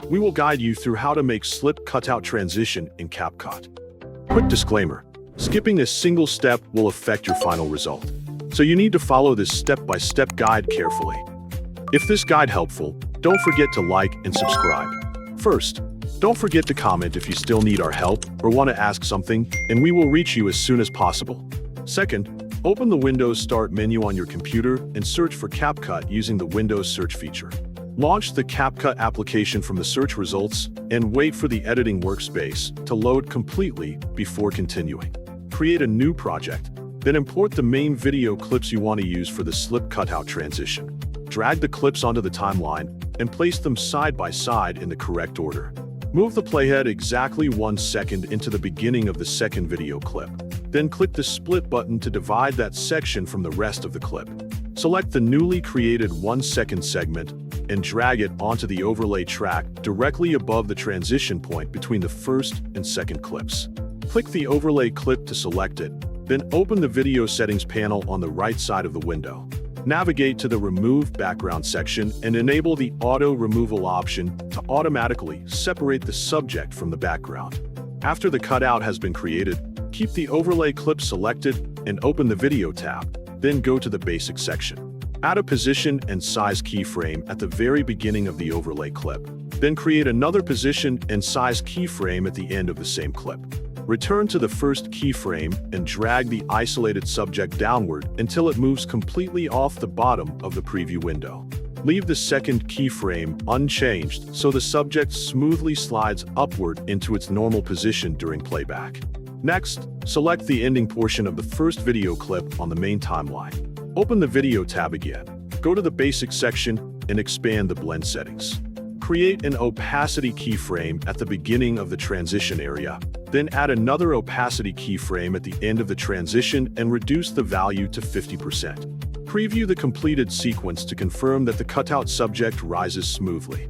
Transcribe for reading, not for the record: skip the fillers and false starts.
we will guide you through how to make slip cutout transition in CapCut. Quick disclaimer, skipping a single step will affect your final result, so you need to follow this step-by-step guide carefully. If this guide helpful, don't forget to like and subscribe. First, don't forget to comment if you still need our help or want to ask something, and we will reach you as soon as possible. Second, open the Windows Start menu on your computer and search for CapCut using the Windows search feature. Launch the CapCut application from the search results and wait for the editing workspace to load completely before continuing. Create a new project, then import the main video clips you want to use for the slip cutout transition. Drag the clips onto the timeline and place them side by side in the correct order. Move the playhead exactly 1 second into the beginning of the second video clip. Then click the split button to divide that section from the rest of the clip. Select the newly created 1-second segment and drag it onto the overlay track directly above the transition point between the first and second clips. Click the overlay clip to select it, then open the video settings panel on the right side of the window. Navigate to the Remove Background section and enable the Auto Removal option to automatically separate the subject from the background. After the cutout has been created, keep the overlay clip selected and open the Video tab, then go to the Basic section. Add a position and size keyframe at the very beginning of the overlay clip. Then create another position and size keyframe at the end of the same clip. Return to the first keyframe and drag the isolated subject downward until it moves completely off the bottom of the preview window. Leave the second keyframe unchanged so the subject smoothly slides upward into its normal position during playback. Next, select the ending portion of the first video clip on the main timeline. Open the Video tab again, go to the Basic section, and expand the blend settings. Create an opacity keyframe at the beginning of the transition area, then add another opacity keyframe at the end of the transition and reduce the value to 50%. Preview the completed sequence to confirm that the cutout subject rises smoothly.